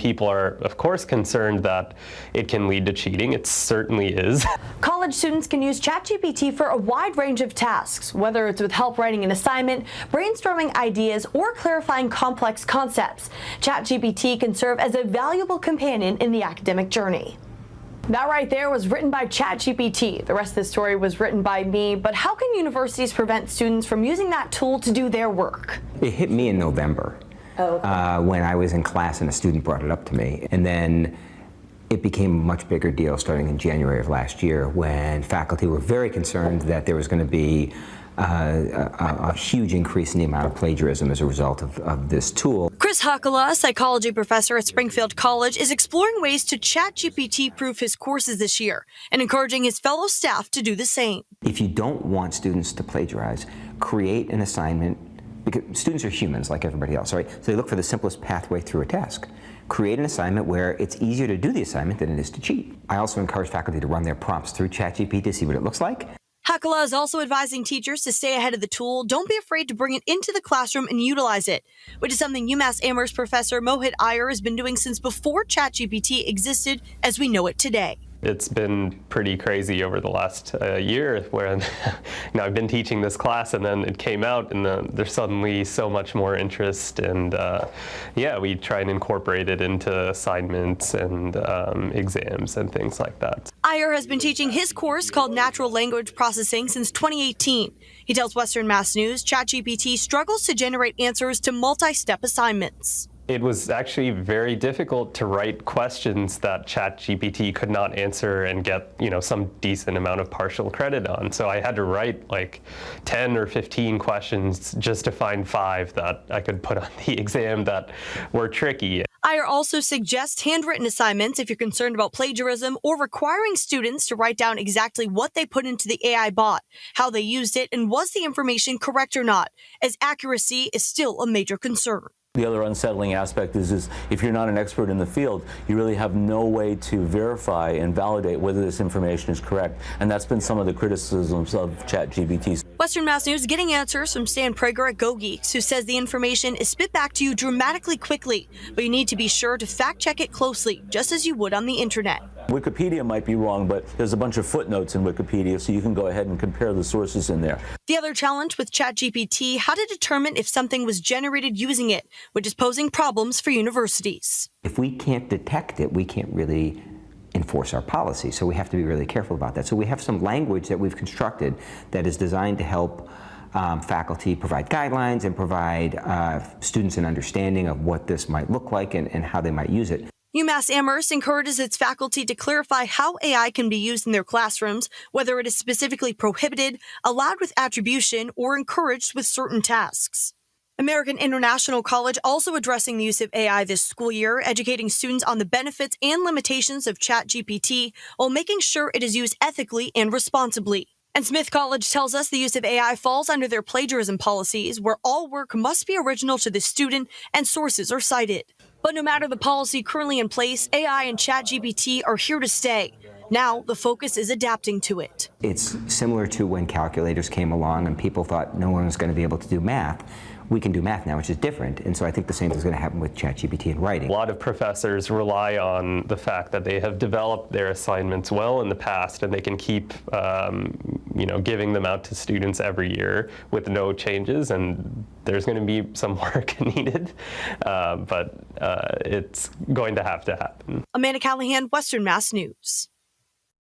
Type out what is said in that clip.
People are, of course, concerned that it can lead to cheating. It certainly is. College students can use ChatGPT for a wide range of tasks, whether it's with help writing an assignment, brainstorming ideas, or clarifying complex concepts. ChatGPT can serve as a valuable companion in the academic journey. That right there was written by ChatGPT. The rest of the story was written by me, but how can universities prevent students from using that tool to do their work? It hit me in November. Oh, okay. When I was in class and a student brought it up to me. And then it became a much bigger deal starting in January of last year when faculty were very concerned that there was going to be a huge increase in the amount of plagiarism as a result of this tool. Chris Hakala, a psychology professor at Springfield College, is exploring ways to ChatGPT-proof his courses this year and encouraging his fellow staff to do the same. If you don't want students to plagiarize, create an assignment, because students are humans like everybody else, right? So they look for the simplest pathway through a task. Create an assignment where it's easier to do the assignment than it is to cheat. I also encourage faculty to run their prompts through ChatGPT to see what it looks like. Hakala is also advising teachers to stay ahead of the tool. Don't be afraid to bring it into the classroom and utilize it, which is something UMass Amherst professor Mohit Iyer has been doing since before ChatGPT existed as we know it today. It's been pretty crazy over the last year where I've been teaching this class and then it came out and there's suddenly so much more interest, and yeah, we try and incorporate it into assignments and exams and things like that. Iyer has been teaching his course called Natural Language Processing since 2018. He tells Western Mass News ChatGPT struggles to generate answers to multi-step assignments. It was actually very difficult to write questions that ChatGPT could not answer and get, some decent amount of partial credit on. So I had to write like 10 or 15 questions just to find 5 that I could put on the exam that were tricky. Iyer also suggests handwritten assignments if you're concerned about plagiarism, or requiring students to write down exactly what they put into the AI bot, how they used it, and was the information correct or not, as accuracy is still a major concern. The other unsettling aspect is if you're not an expert in the field, you really have no way to verify and validate whether this information is correct. And that's been some of the criticisms of ChatGPT. Western Mass News getting answers from Prager at GoGeeks, who says the information is spit back to you dramatically quickly, but you need to be sure to fact check it closely, just as you would on the internet. Wikipedia might be wrong, but there's a bunch of footnotes in Wikipedia, so you can go ahead and compare the sources in there. The other challenge with ChatGPT, how to determine if something was generated using it, which is posing problems for universities. If we can't detect it, we can't really enforce our policy, so we have to be really careful about that. So we have some language that we've constructed that is designed to help faculty provide guidelines and provide students an understanding of what this might look like and how they might use it. UMass Amherst encourages its faculty to clarify how AI can be used in their classrooms, whether it is specifically prohibited, allowed with attribution, or encouraged with certain tasks. American International College also addressing the use of AI this school year, educating students on the benefits and limitations of ChatGPT while making sure it is used ethically and responsibly. And Smith College tells us the use of AI falls under their plagiarism policies, where all work must be original to the student and sources are cited. But no matter the policy currently in place, AI and ChatGPT are here to stay. Now, the focus is adapting to it. It's similar to when calculators came along and people thought no one was going to be able to do math. We can do math now, which is different, and so I think the same thing is going to happen with ChatGPT and writing. A lot of professors rely on the fact that they have developed their assignments well in the past, and they can keep, giving them out to students every year with no changes, and there's going to be some work needed, but it's going to have to happen. Amanda Callahan, Western Mass News.